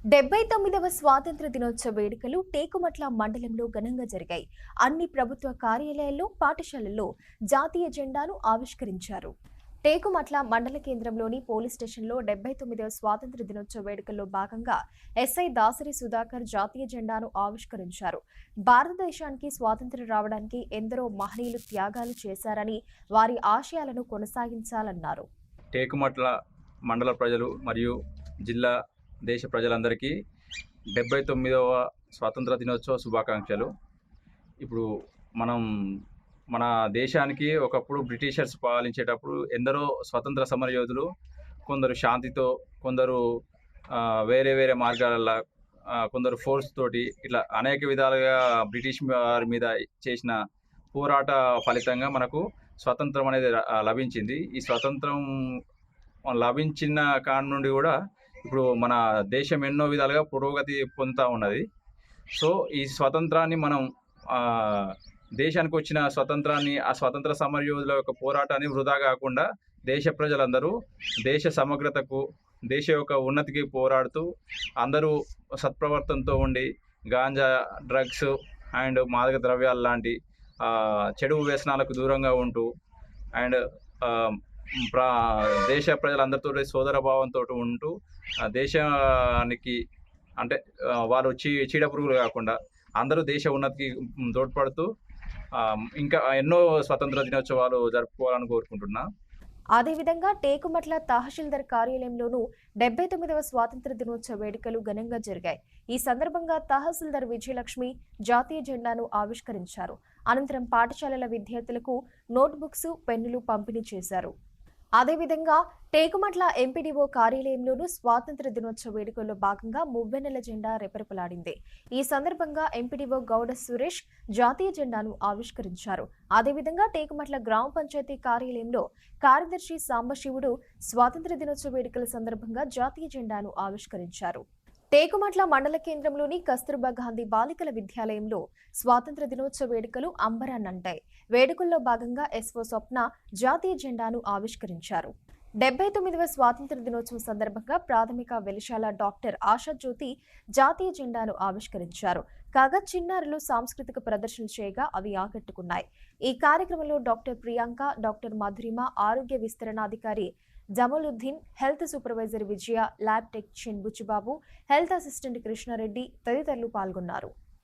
79వ స్వాతంత్ర దినోత్సవ వేడుకలు టేకుమట్ల మండలంలో ఘనంగా జరిగాయి. అన్ని ప్రభుత్వ కార్యాలయాల్లో, పాఠశాలల్లో జాతీయ జెండాను ఆవిష్కరించారు. టేకుమట్ల మండల కేంద్రంలోని పోలీస్ స్టేషన్లో 79వ స్వాతంత్ర దినోత్సవ వేడుకల్లో భాగంగా ఎస్ఐ దాసరి సుధాకర్ జాతీయ జెండాను ఆవిష్కరించారు. భారతదేశానికి స్వాతంత్ర్యం రావడానికి ఎందరో మహనీయులు త్యాగాలు చేశారని, వారి ఆశయాలను కొనసాగించాలన్నారు. టేకుమట్ల మండల ప్రజలు మరియు జిల్లా దేశ ప్రజలందరికీ 79వ స్వాతంత్ర దినోత్సవ శుభాకాంక్షలు. ఇప్పుడు మన దేశానికి ఒకప్పుడు బ్రిటిషర్స్ పాలించేటప్పుడు ఎందరో స్వతంత్ర సమరయోధులు, కొందరు శాంతితో, కొందరు వేరే వేరే మార్గాల, కొందరు ఫోర్స్ తోటి ఇట్లా అనేక విధాలుగా బ్రిటిష్ వారి మీద చేసిన పోరాట ఫలితంగా మనకు స్వతంత్రం అనేది లభించింది. ఈ స్వతంత్రం లభించిన కాడ నుండి కూడా ఇప్పుడు మన దేశం ఎన్నో విధాలుగా పురోగతి పొందుతూ ఉన్నది. సో ఈ స్వతంత్రాన్ని మనం దేశానికి వచ్చిన స్వతంత్రాన్ని, ఆ స్వతంత్ర సమరయోధుల యొక్క పోరాటాన్ని వృధా కాకుండా దేశ ప్రజలందరూ దేశ సమగ్రతకు, దేశ యొక్క ఉన్నతికి పోరాడుతూ అందరూ సత్ప్రవర్తనతో ఉండి గాంజా, డ్రగ్స్ అండ్ మాదక ద్రవ్యాలు లాంటి చెడు వ్యసనాలకు దూరంగా ఉంటూ అండ్ దేశ ప్రజలందరితో సోదర భావంతో ఉంటూ దేశానికి అంటే వాళ్ళు చీడ పురుగులు కాకుండా అందరూ దేశ ఉన్నతికి తోడ్పడుతూ ఇంకా ఎన్నో స్వతంత్ర దినోత్సవాలు జరుపుకోవాలని కోరుకుంటున్నా. అదేవిధంగా టేకుమట్ల తహసీల్దార్ కార్యాలయంలోనూ 79వ స్వాతంత్ర దినోత్సవ వేడుకలు ఘనంగా జరిగాయి. ఈ సందర్భంగా తహసీల్దార్ విజయలక్ష్మి జాతీయ జెండాను ఆవిష్కరించారు. అనంతరం పాఠశాలల విద్యార్థులకు నోట్బుక్స్, పెన్నులు పంపిణీ చేశారు. అదేవిధంగా టేకుమట్ల ఎంపీడీఓ కార్యాలయంలోనూ స్వాతంత్ర దినోత్సవ వేడుకల్లో భాగంగా మువ్వెన్నెల జెండా రెపరెపలాడింది. ఈ సందర్భంగా ఎంపీడీఓ గౌడ సురేష్ జాతీయ జెండాను ఆవిష్కరించారు. అదేవిధంగా టేకుమట్ల గ్రామ పంచాయతీ కార్యాలయంలో కార్యదర్శి సాంబశివుడు స్వాతంత్ర దినోత్సవ వేడుకల సందర్భంగా జాతీయ జెండాను ఆవిష్కరించారు. టేకుమట్ల మండల కేంద్రంలోని కస్తూర్బా గాంధీ బాలికల విద్యాలయంలో స్వాతంత్ర దినోత్సవ వేడుకలు అంబరాన్నంటాయి. వేడుకల్లో భాగంగా ఎస్ఓ స్వప్న జాతీయ జెండాను ఆవిష్కరించారు. 79వ స్వాతంత్ర దినోత్సవం సందర్భంగా ప్రాథమిక వెలిశాల డాక్టర్ ఆశాజ్యోతి జాతీయ జెండాను ఆవిష్కరించారు. కాగా చిన్నారులు సాంస్కృతిక ప్రదర్శనలు చేయగా అవి ఆకట్టుకున్నాయి. ఈ కార్యక్రమంలో డాక్టర్ ప్రియాంక, డాక్టర్ మధురిమ, ఆరోగ్య విస్తరణాధికారి Jamaluddin, health supervisor Vijaya, lab technician Buchibabu, health assistant Krishna Reddy తదితరులు పాల్గొన్నారు.